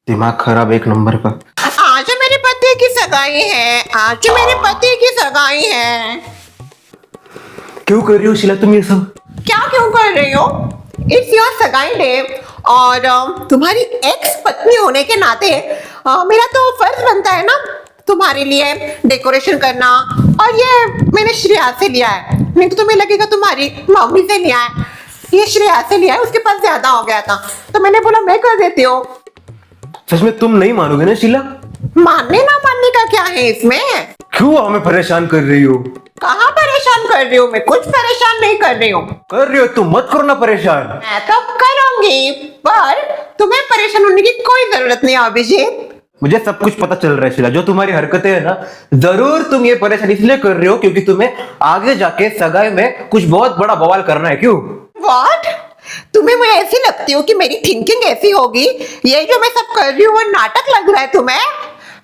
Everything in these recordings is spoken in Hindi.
दिमाग खराब एक नंबर का। आज मेरे पति की सगाई है, आज मेरे पति की सगाई है। क्यों कर रही हो शीला तुम ये सब? क्या क्यों कर रही हो? इट्स योर सगाई डे और तुम्हारी एक्स पत्नी होने के नाते मेरा तो फर्ज बनता है ना तुम्हारे लिए डेकोरेशन करना। और ये मैंने श्रेया से लिया है, नहीं तो तुम्हें लगेगा तुम्हारी मम्मी से लिया है। ये श्रेया से लिया है, उसके पास ज्यादा हो गया था तो मैंने बोला मैं कर देती हूँ। सच में तुम नहीं मानोगे ना शीला? मानने ना मानने का क्या है इसमें? क्यों हमें परेशान कर रही हो? कहाँ परेशान कर रही हूँ? मैं कुछ परेशान नहीं कर रही हूँ। कर रही हो तुम, मत करो ना परेशान। मैं तो करूंगी पर तुम्हें परेशान होने की कोई जरूरत नहीं अभिजीत। मुझे सब कुछ पता चल रहा है शीला, जो तुम्हारी हरकतें है ना, जरूर तुम ये परेशान इसलिए कर रही हो क्योंकि तुम्हें आगे जाके सगाई में कुछ बहुत बड़ा बवाल करना है। क्यों? व्हाट? तुम्हें मैं ऐसी लगती हूँ कि मेरी थिंकिंग ऐसी होगी? ये जो मैं सब कर रही हूँ वो नाटक लग रहा है तुम्हें?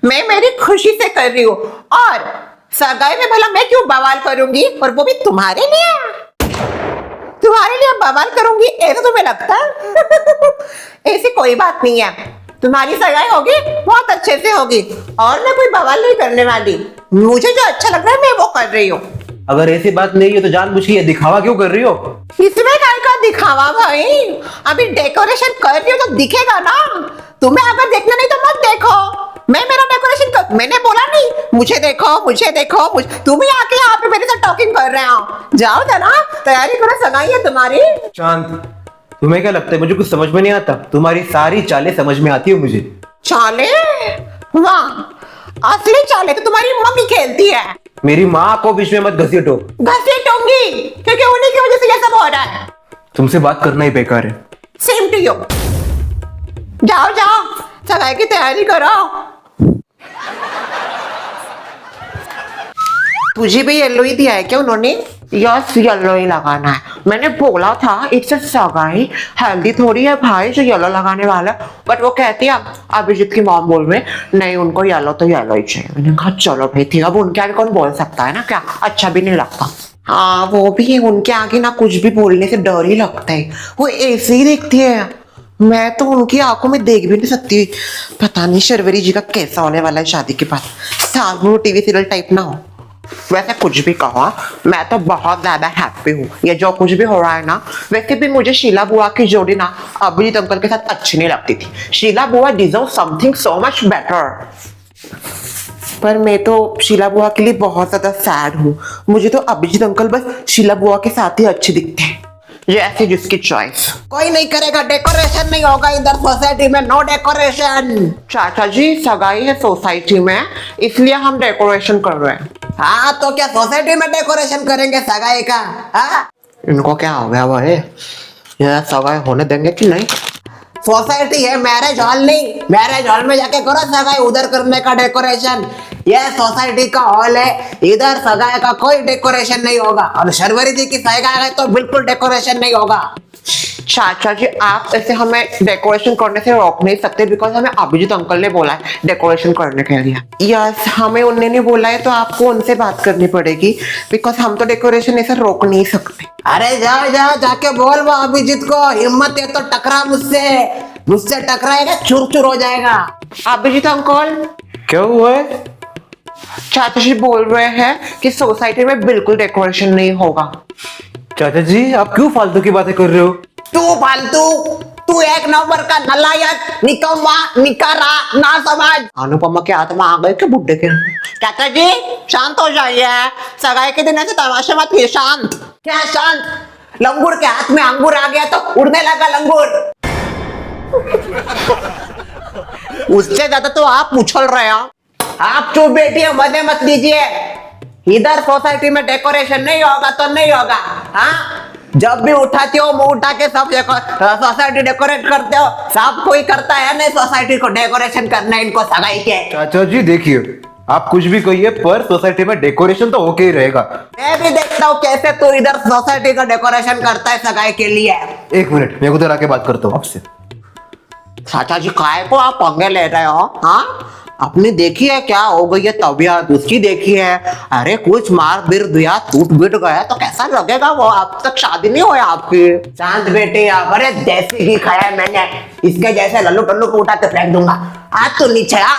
मैं मेरी खुशी से कर रही हूँ और सगाई में भला मैं क्यों बवाल करूंगी, और वो भी तुम्हारे लिए? तुम्हारे लिए बवाल करूंगी ऐसा तुम्हें लगता है? ऐसी कोई बात नहीं है, तुम्हारी सगाई होगी बहुत अच्छे से होगी और मैं कोई बवाल नहीं करने वाली। मुझे जो अच्छा लग रहा है मैं वो कर रही हूँ। अगर ऐसी बात नहीं है तो जानबूझ के ये दिखावा क्यों कर रही हो? इसमें काय का दिखावा भाई? अभी डेकोरेशन कर रही हो तो दिखेगा ना। तुम्हें अगर देखना नहीं तो मत देखो। मैं मेरा डेकोरेशन कर, मैंने बोला नहीं मुझे देखो मुझे देखो तुम ही आके यहाँ पे मेरे साथ टॉकिंग कर रहे हो। जाओ जरा तैयारी करो, सगाई है तुम्हारी। शांत, तुम्हें क्या लगता है मुझे कुछ समझ में नहीं आता? तुम्हारी सारी चालें समझ में आती है मुझे। चाले? वाह, असली चाले तो तुम्हारी मम्मी खेलती है। मेरी माँ को बीच में मत घसीटो। घसीटूंगी क्योंकि उन्हीं की वजह से ये सब हो रहा है। तुमसे बात करना ही बेकार है। Same to you. जाओ जाओ सगाई की तैयारी करो। तुझे भी येलो ही दिया है क्या उन्होंने? यस, येलो ही लगाना है। मैंने बोला था इट्स अ सगाई, हेल्दी थोड़ी है भाई जो येलो लगाने वाला। बट वो कहती है, अभिजीत की मॉम बोल रहे नहीं उनको येलो तो येलो ही चाहिए। मैंने कहा चलो भाई ठीक है, अब उनके आगे कौन बोल सकता है ना, क्या अच्छा भी नहीं लगता। हाँ वो भी है, उनके आगे ना कुछ भी बोलने से डर ही लगता है। वो ऐसे ही देखती है, मैं तो उनकी आंखों में देख भी नहीं सकती। पता नहीं शर्वरी जी का कैसा होने वाला है शादी के बाद। सामने टीवी सीरियल टाइप ना हो। वैसे कुछ भी कहो, मैं तो बहुत ज्यादा हैप्पी हूँ। ये जो कुछ भी हो रहा है ना, वैसे भी मुझे शीला बुआ की जोड़ी ना अभिजीत अंकल के साथ अच्छी नहीं लगती थी। शीला बुआ deserve something so much better. पर मैं तो शीला बुआ के लिए बहुत ज्यादा सैड हूँ। मुझे तो अभिजीत अंकल बस शीला बुआ के साथ ही अच्छे दिखते हैं। जैसे जिसकी चॉइस। कोई नहीं करेगा, डेकोरेशन नहीं होगा इधर सोसाइटी में, नो डेकोरेशन। चाचा जी सगाई है सोसाइटी में इसलिए हम डेकोरेशन कर रहे हैं। हाँ तो क्या सोसाइटी में डेकोरेशन करेंगे सगाई का? हाँ इनको क्या हो गया भाई, ये सगाई होने देंगे कि नहीं? सोसाइटी है, मैरिज हॉल नहीं। मैरिज हॉल में जाके करो सगाई, उधर करने का डेकोरेशन। ये सोसाइटी का हॉल है, इधर सगाई का कोई डेकोरेशन नहीं होगा। और शर्वरी जी की सगाई है तो बिल्कुल डेकोरेशन नहीं होगा। चाचा जी आप ऐसे हमें डेकोरेशन करने से रोक नहीं सकते, बिकॉज हमें अभिजीत अंकल ने बोला है डेकोरेशन करने के लिए। यस, हमें उन्होंने बोला है तो आपको उनसे बात करनी पड़ेगी, बिकॉज हम तो डेकोरेशन ऐसे रोक नहीं सकते। अरे जाओ जाओ जाके बोल वो अभिजीत को, हिम्मत है तो टकरा मुझसे टकराएगा चूर चूर हो जाएगा। अभिजीत अंकल क्या हुआ है? चाचा जी बोल रहे हैं कि सोसाइटी में बिल्कुल डेकोरेशन नहीं होगा। चाचा जी आप क्यों फालतू की बातें कर रहे हो? तू फालतू, तू एक नंबर का नलायक, निकम्मा, निकारा, ना समझ। अनुपमा के आत्मा आ गए क्या बुड्ढे के? चाचा जी शांत हो जाइए, सगाई के दिन ऐसे तमाशे मत कीजिए। शांत? क्या शांत? लंगूर के हाथ में अंगूर आ गया तो उड़ने लगा लंगूर। उससे ज्यादा तो आप उछल रहे हो। आप चुप बैठिए, मजे मत लीजिए। इधर सोसाइटी में डेकोरेशन नहीं होगा तो नहीं होगा। हाँ जब भी उठाती हो मुंह उठा के सब सोसाइटी डेकोरेट करते हो। सब कोई करता है नहीं सोसाइटी को डेकोरेशन करना इनको सगाई के। चाचा जी देखिए, आप कुछ भी कहिए पर सोसाइटी में डेकोरेशन तो ओके ही रहेगा। मैं भी देखता हूँ कैसे तू इधर सोसाइटी का डेकोरेशन करता है सगाई के लिए। एक मिनट, मैं उधर आके बात करता हूँ आपसे। चाचा जी काय को आप पंगे ले रहे हो? हाँ अपनी देखी है क्या हो गई है तबीयत उसकी देखी है। अरे कुछ मार बिर दिया टूट बिट गया तो कैसा लगेगा वो। अब तक शादी नहीं हुई आपकी। शांत बेटे आप। अरे देसी घी खाया है मैंने, इसके जैसे लल्लू टल्लू को उठा के फेंक दूंगा। आज तो नीचे आ।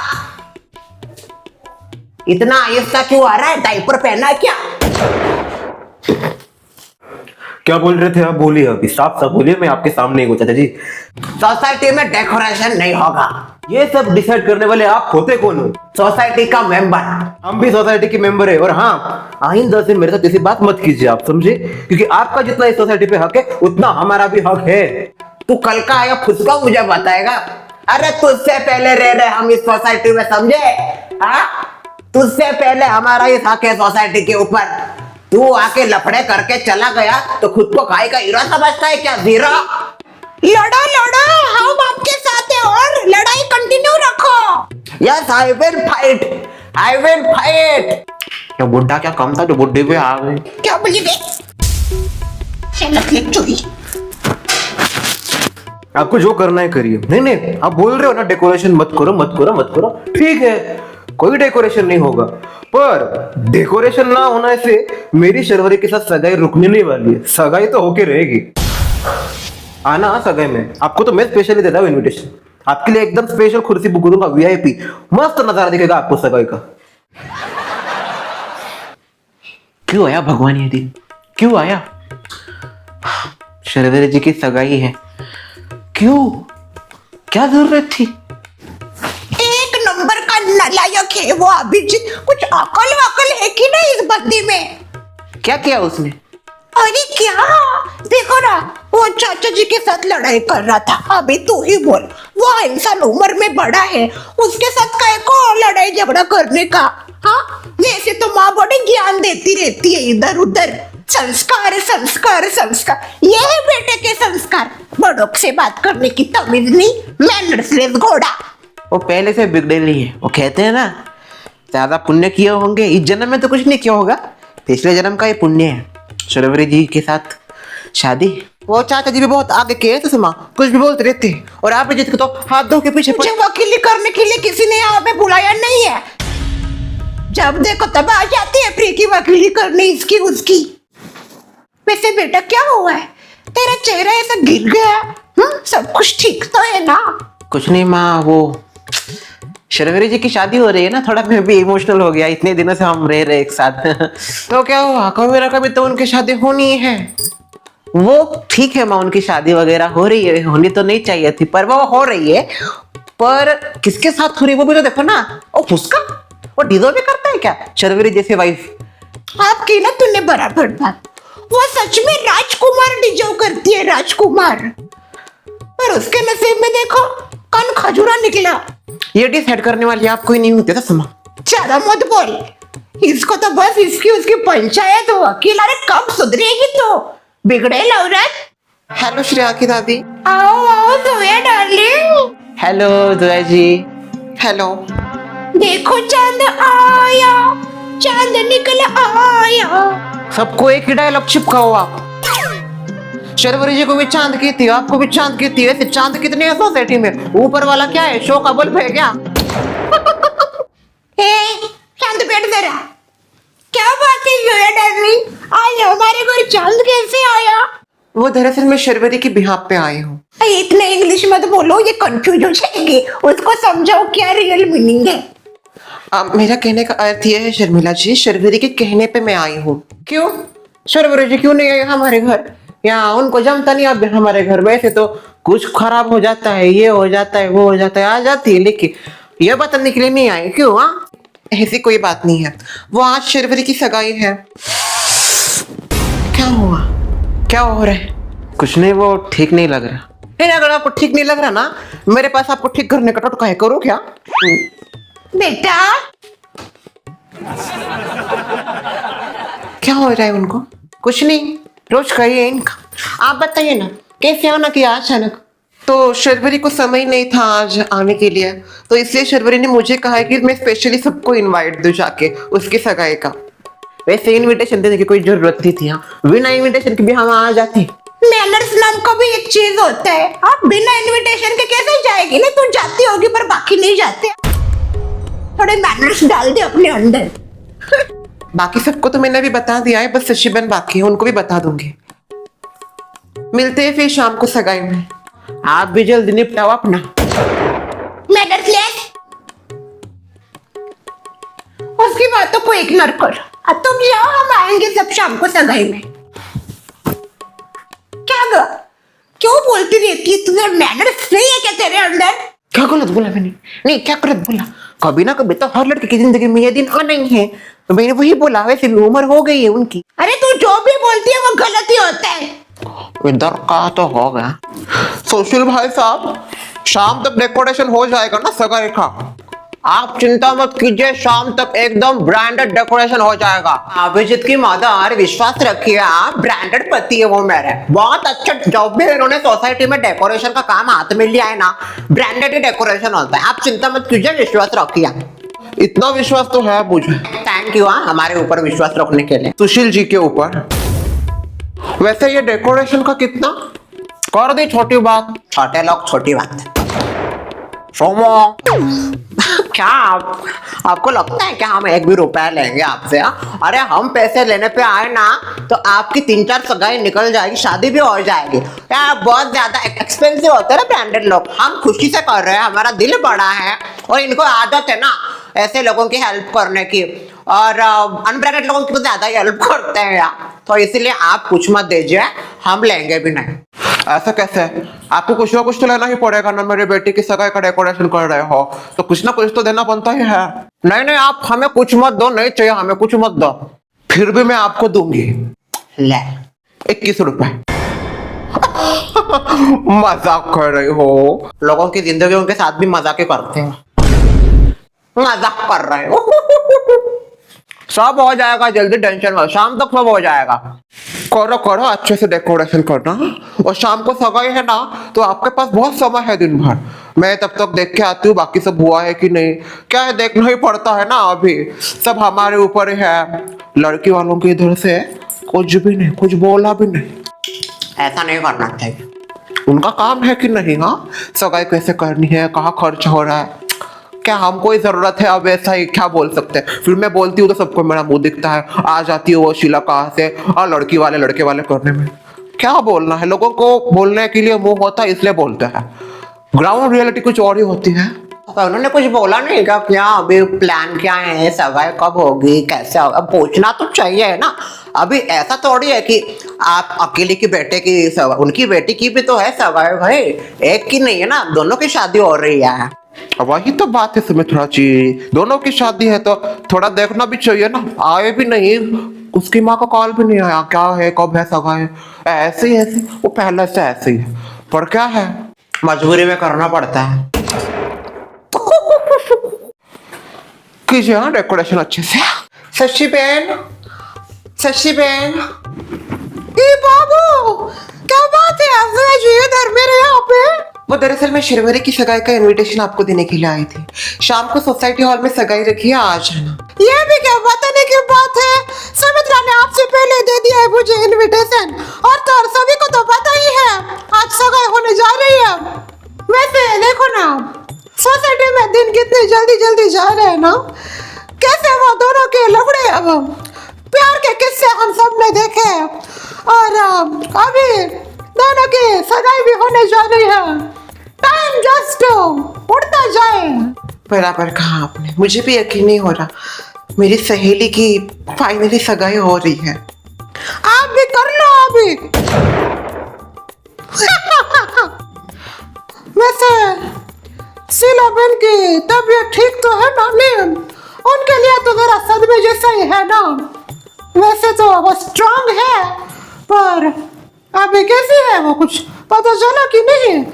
इतना आहिस्ता क्यों आ रहा है, डायपर पहना है क्या? क्या बोल रहे थे आप? बोलिए अभी, साफ साफ बोलिए, मैं आपके सामने ही हूँ चाचा जी। सोसाइटी में डेकोरेशन नहीं होगा। ये सब डिसाइड करने वाले आप होते कौन हो? सोसाइटी का मेंबर। हम भी सोसाइटी के मेंबर है। और हाँ, आइंदा से मेरे साथ ऐसी बात मत कीजिए आप, समझे? क्योंकि आपका जितना इस सोसाइटी पे हक है उतना हमारा भी हक है। तू कल का आया फुसका मुझे बताएगा? अरे तुझसे पहले रह रहे हम इस सोसाइटी में, समझे? हाँ, तुझसे पहले हमारा इस हक है सोसाइटी के ऊपर। तू आके लफड़े करके चला गया तो खुद को खाई का हीरो समझता है क्या? जीरो। लड़ो लड़ो, हम आपके साथ हैं और लड़ाई कंटिन्यू रखो। Yes I will fight, I will fight. क्या बुड्ढा क्या कम था जो बुड्ढे पे आ गए? क्या बोलिए? चोरी। आपको जो करना है करिए। नहीं नहीं, आप बोल रहे हो ना डेकोरेशन मत करो मत करो मत करो, ठीक है, कोई डेकोरेशन नहीं होगा। पर डेकोरेशन ना होने से मेरी शर्वरी के साथ सगाई रुकने नहीं वाली है। सगाई तो होके रहेगी। आना सगाई में। आपको तो मैं स्पेशली देता हूँ इनविटेशन। आपके लिए एकदम स्पेशल कुर्सी बुक करूंगा, वीआईपी। मस्त नजारा दिखेगा आपको सगाई का। क्यों आया भगवान ये दिन? क्यों आया? शर्वरी जी की सगाई है, क्यों? क्या जरूरत थी? एक नंबर का नालायक है वो अभिजीत। कुछ अकल वकल है कि नहीं इस बंदी में? क्या किया उसने? अरे क्या, देखो ना, वो चाचा जी के साथ लड़ाई कर रहा था। अभी तू ही बोल, वो इंसान उम्र में बड़ा है, उसके साथ काय को लड़ाई झगड़ा करने का? हाँ, वैसे तो माँ बड़ी ज्ञान देती रहती है इधर उधर। संस्कार संस्कार संस्कार, ये है बेटे के संस्कार। बड़ों से बात करने की तमीज नहीं, मैनर्सलेस घोड़ा। वो पहले से बिगड़ेली है। वो कहते हैं ना, ज्यादा पुण्य किए होंगे इस जन्म में तो कुछ नहीं किया होगा, पिछले जन्म का ही पुण्य है। शर्वरी जी के साथ शादी। वो चाचा जी भी बहुत आगे के थे सुमा, कुछ भी बोलते रहते। और आप जित को तो हाथ धो के पीछे वकीली करने के लिए किसी ने यहाँ पे बुलाया नहीं है। जब देखो तब आ जाती है फ्री की वकीली करने, इसकी उसकी। वैसे बेटा क्या हुआ है, तेरा चेहरा ऐसा गिर गया? सब कुछ ठीक तो है ना? कुछ नहीं माँ, वो शर्वरी जी की शादी हो रही है ना, थोड़ा मैं भी इमोशनल हो गया। इतने दिनों से हम रह रहे एक साथ। तो क्या हुआ, कभी तो उनकी शादी होनी है। वो ठीक है माँ, उनकी शादी वगैरह हो रही है, होनी तो नहीं चाहिए थी पर वो हो रही है। पर किसके साथ हो रही है वो भी तो देखो ना। ओ फुसका, वो डिजर्व भी करता है क्या शर्वरी जैसे वाइफ? आपकी ना तूने बराबर बात। वो सच में राजकुमार डिजर्व करती है, राजकुमार। पर उसके नसीब में देखो कौन खजूरा निकला। ये डिसाइड करने वाली आप कोई नहीं होते था समा। ज्यादा मत बोल, इसको तो बस इसकी उसकी पंचायत हो। वकील, अरे कब सुधरेगी तो? बिगड़े लौरत। हेलो श्रेया की दादी। आओ आओ जोया डार्लिंग। हेलो जोया जी। हेलो। देखो चांद आया, चांद निकल आया। सबको एक ही डायलॉग चिपकाओ आप। शर्वरी जी को भी चांद कहती है, आपको भी चांद कहती है। चांद कितने हैं सोसाइटी में? ऊपर वाला क्या है, शो का बल्ब है क्या? चांद बैठ जरा। क्या बात है जोया डार्लिंग, आज हमारे घर चांद कैसे आया? वो दरअसल मैं शर्वरी की बिहाफ पे आई हूँ। इतने इंग्लिश मत बोलो, ये कंफ्यूज हो जाएगी। उसको समझाओ क्या रियल मीनिंग है। मेरा कहने का अर्थ यह है शर्मिला जी, शर्वरी के कहने पे मैं आई हूँ। क्यों शर्वरी जी क्यों नहीं आई हमारे घर? यहाँ उनको जमता नहीं अब हमारे घर। वैसे तो कुछ खराब हो जाता है, ये हो जाता है, वो हो जाता है, आ जाती है, लेकिन ये बताने के लिए नहीं आई। क्यों? हाँ, ऐसी कोई बात नहीं है। वो आज शर्वरी की सगाई है। क्या हुआ, क्या हो रहा है? कुछ नहीं, वो ठीक नहीं लग रहा। नहीं, अगर आपको ठीक नहीं लग रहा ना, मेरे पास आपको ठीक करने का टोटका है, करो क्या? बेटा क्या हो रहा है उनको? कुछ नहीं, रोज का ही है इनका। आप बताइए ना कैसे आना किया अचानक? तो शर्वरी को समय नहीं था आज आने के लिए, तो इसलिए शर्वरी ने मुझे कहा कि मैं स्पेशली सबको इनवाइट दूं जाके उसकी सगाई का। वैसे इनविटेशन देने की कोई जरूरत नहीं थी, बिना इनविटेशन के भी हम आ जाते। मैनर्स नाम का भी एक चीज होता है। आप बिना इनविटेशन के कैसे जाएगी? ना तू जाती होगी पर बाकी नहीं जाते। थोड़े मैनर्स डाल दे अपने अंदर। बाकी सबको तो मैंने भी बता दिया है, बस शशि बहन बाकी है, उनको भी बता दूंगी। मिलते हैं फिर शाम को सगाई में। आप भी जल्दी निपटाओ अपना मैनर्सलेस। उसकी बातों को इग्नोर कर। अब तुम जाओ, हम आएंगे सब शाम को सगाई में। क्या ग? क्यों बोलती रहती है? तुझे मैनर्स नहीं है क्या तेरे अंदर? क्या गलत बोला मैंने? नहीं, क्या गलत बोला? कभी ना कभी तो हर लड़के की जिंदगी में ये दिन आना ही है, तो मैंने वही बोला। वैसे भी उम्र हो गई है उनकी। अरे तू जो भी बोलती है वो गलत ही होता है। इधर का तो होगा। सुशील भाई साहब, शाम तक डेकोरेशन हो जाएगा ना सगाई का? आप चिंता मत कीजिए, शाम तक एकदम ब्रांडेड डेकोरेशन हो जाएगा। अभिजीत की मदर, विश्वास रखिए आप, ब्रांडेड पति है वो मेरे। बहुत अच्छा, जब भी इन्होंने सोसाइटी में डेकोरेशन का काम हाथ में लिया है ना, ब्रांडेड ही डेकोरेशन होता है। आप चिंता मत कीजिए, विश्वास रखिए। इतना विश्वास तो है मुझे। थैंक यू हमारे ऊपर विश्वास रखने के लिए। सुशील जी के ऊपर। वैसे ये डेकोरेशन का कितना? कर दी छोटी बात। छोटे लोग छोटी बात। सोमो क्या आपको लगता है कि हम एक भी रुपया लेंगे आपसे? अरे हम पैसे लेने पे आए ना तो आपकी 3-4 सगाई निकल जाएगी, शादी भी हो जाएगी। यार बहुत ज्यादा एक्सपेंसिव होते हैं ना ब्रांडेड लोग। हम खुशी से कर रहे हैं, हमारा दिल बड़ा है और इनको आदत है ना ऐसे लोगों की हेल्प करने की, और अनब्रांडेड लोगों की तो ज्यादा ही हेल्प करते हैं यार। तो इसीलिए आप कुछ मत दीजिए, हम लेंगे भी नहीं। ऐसा कैसे? आपको कुछ ना कुछ तो लेना ही पड़ेगा ना। मेरी बेटी की सगाई का डेकोरेशन कर रहे हो तो कुछ ना कुछ तो देना बनता ही है। नहीं नहीं, आप हमें कुछ मत दो, नहीं चाहिए हमें कुछ मत दो। फिर भी मैं आपको दूंगी। ले 21 रुपए। मजाक कर रही हो? लोगों की जिंदगी उनके साथ भी मजाक ही करते हैं। मजाक कर रहे हो। सब हो जाएगा, जल्दी टेंशन मत, शाम तक सब हो जाएगा। करो करो, अच्छे से डेकोरेशन करना। और शाम को सगाई है ना तो आपके पास बहुत समय है दिन भर। मैं तब तक देख के आती हूँ बाकी सब हुआ है कि नहीं। क्या है, देखना ही पड़ता है ना। अभी सब हमारे ऊपर ही है। लड़की वालों के इधर से कुछ भी नहीं, कुछ बोला भी नहीं। ऐसा नहीं करना चाहिए। उनका काम है कि नहीं? हाँ, सगाई कैसे करनी है, कहाँ खर्च हो रहा है, क्या हमको ही जरूरत है? अब ऐसा ही क्या बोल सकते हैं? फिर मैं बोलती हूँ तो सबको मेरा मुंह दिखता है। आ जाती है वो शीला कहाँ से, और लड़की वाले लड़के वाले करने में क्या बोलना है? लोगों को बोलने के लिए मुंह होता है इसलिए बोलते हैं। ग्राउंड रियलिटी कुछ और ही होती है। उन्होंने कुछ बोला नहीं क्या? क्या अभी प्लान क्या है, सगाई कब होगी, कैसे होगा? पूछना तो चाहिए ना। अभी ऐसा थोड़ी है कि आप अकेले की बेटे की सगाई, उनकी बेटी की भी तो है सगाई भाई, एक की नहीं है ना, दोनों की शादी हो रही है। वही तो बात है सुमित्रा जी, दोनों की शादी है तो थोड़ा देखना भी चाहिए ना। आए भी नहीं, उसकी माँ का कॉल भी नहीं आया, क्या है, कब है सगाई? ऐसे ही ऐसे, वो पहले से ऐसे ही है। पर क्या है, मजबूरी में करना पड़ता है। कीजिए ना डेकोरेशन अच्छे से। शशि बहन, शशि बहन, ए बाबू, क्या बात है? आप इधर मेरे यहाँ पे? वो दरअसल मैं शिरवरी की सगाई का इनविटेशन आपको देने के लिए आई थी। शाम को सोसाइटी हॉल में सगाई रखी है, आ जाना। ये भी क्या बताने की बात है? सुमित्रा ने आपसे पहले दे दिया है मुझे इनविटेशन, और तो और सभी को तो पता ही है आज सगाई होने जा रही है। वैसे देखो ना, सोसाइटी में दिन कितने जल्दी जल्दी जा रहे हैं ना। कैसे वो दोनों के लफड़े, अब प्यार के किस्से हम सब ने देखे, और अभी दोनों की सगाई भी होने जा रही है। टाइम जस्ट उड़ता जाए। बराबर कहा आपने, मुझे भी यकीन नहीं हो रहा मेरी सहेली की फाइनली सगाई हो रही है। आप भी कर लो अभी। वैसे शीला बहन की तबीयत ठीक तो है ना? नहीं, उनके लिए तो जरा सदमे जैसा ही है ना। वैसे तो वो स्ट्रांग है, पर अभी कैसी है वो कुछ पता चला कि नहीं?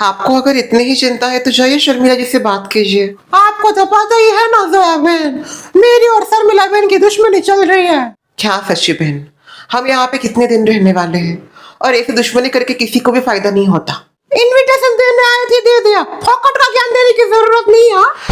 आपको अगर इतनी ही चिंता है तो जाइए शर्मिला जी से बात कीजिए। आपको तो पता ही है ना जोया बहन, मेरी और शर्मिला बहन की दुश्मनी चल रही है। क्या शशि बहन, हम यहाँ पे कितने दिन रहने वाले हैं, और ऐसी दुश्मनी करके किसी को भी फायदा नहीं होता। इनविटेशन देने आए थे, दे दिया। फोकट का ज्ञान देने की जरूरत नहीं है।